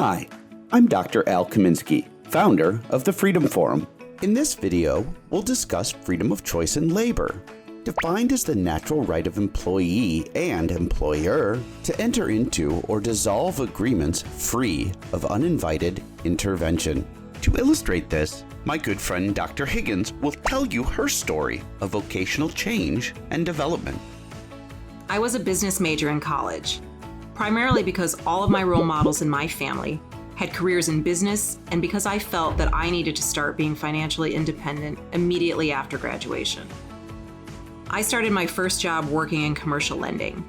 Hi, I'm Dr. Al Kaminsky, founder of the Freedom Forum. In this video, we'll discuss freedom of choice in labor, defined as the natural right of employee and employer to enter into or dissolve agreements free of uninvited intervention. To illustrate this, my good friend Dr. Higgins will tell you her story of vocational change and development. I was a business major in college, primarily because all of my role models in my family had careers in business and because I felt that I needed to start being financially independent immediately after graduation. I started my first job working in commercial lending,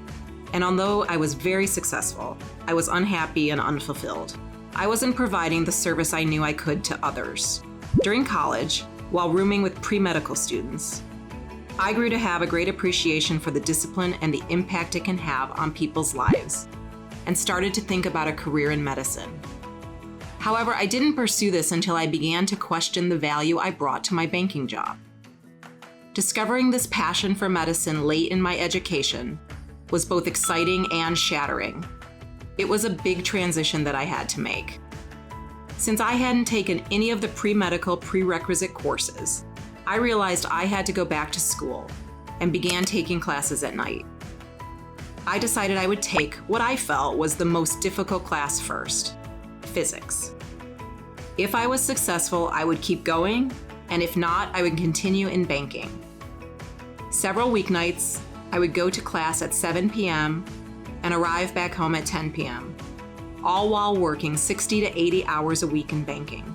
and although I was very successful, I was unhappy and unfulfilled. I wasn't providing the service I knew I could to others. During college, while rooming with pre-medical students, I grew to have a great appreciation for the discipline and the impact it can have on people's lives, and started to think about a career in medicine. However, I didn't pursue this until I began to question the value I brought to my banking job. Discovering this passion for medicine late in my education was both exciting and shattering. It was a big transition that I had to make. Since I hadn't taken any of the pre-medical prerequisite courses, I realized I had to go back to school and began taking classes at night. I decided I would take what I felt was the most difficult class first, physics. If I was successful, I would keep going, and if not, I would continue in banking. Several weeknights, I would go to class at 7 p.m. and arrive back home at 10 p.m., all while working 60 to 80 hours a week in banking.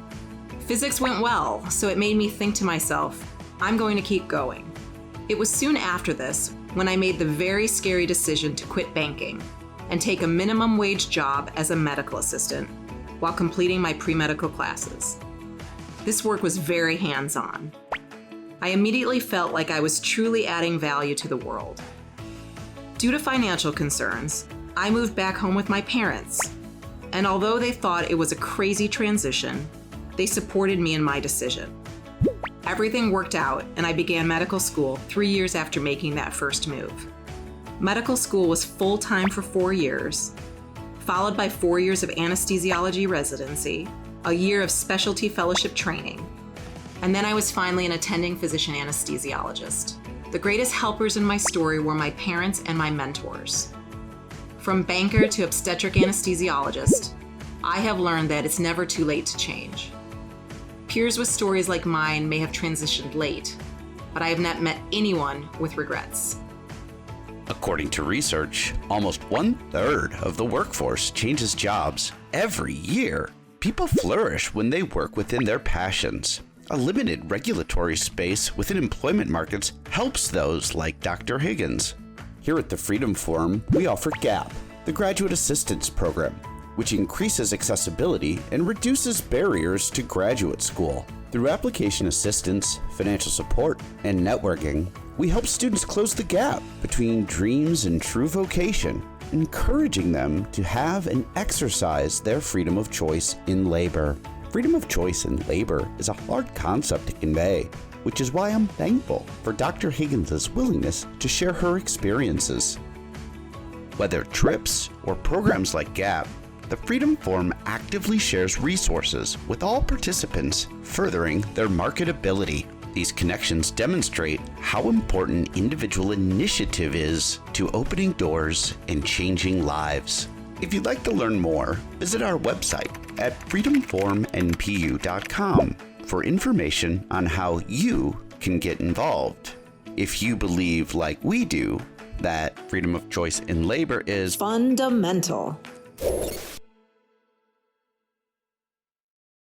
Physics went well, so it made me think to myself, I'm going to keep going. It was soon after this when I made the very scary decision to quit banking and take a minimum wage job as a medical assistant while completing my pre-medical classes. This work was very hands-on. I immediately felt like I was truly adding value to the world. Due to financial concerns, I moved back home with my parents, and although they thought it was a crazy transition, they supported me in my decision. Everything worked out, and I began medical school 3 years after making that first move. Medical school was full-time for 4 years, followed by 4 years of anesthesiology residency, a year of specialty fellowship training, and then I was finally an attending physician anesthesiologist. The greatest helpers in my story were my parents and my mentors. From banker to obstetric anesthesiologist, I have learned that it's never too late to change. Peers with stories like mine may have transitioned late, but I have not met anyone with regrets. According to research, almost 1/3 of the workforce changes jobs every year. People flourish when they work within their passions. A limited regulatory space within employment markets helps those like Dr. Higgins. Here at the Freedom Forum, we offer GAP, the Graduate Assistance Program, which increases accessibility and reduces barriers to graduate school. Through application assistance, financial support, and networking, we help students close the gap between dreams and true vocation, encouraging them to have and exercise their freedom of choice in labor. Freedom of choice in labor is a hard concept to convey, which is why I'm thankful for Dr. Higgins' willingness to share her experiences. Whether trips or programs like GAP, the Freedom Forum actively shares resources with all participants, furthering their marketability. These connections demonstrate how important individual initiative is to opening doors and changing lives. If you'd like to learn more, visit our website at freedomforummpu.com for information on how you can get involved. If you believe, like we do, that freedom of choice in labor is Fundamental.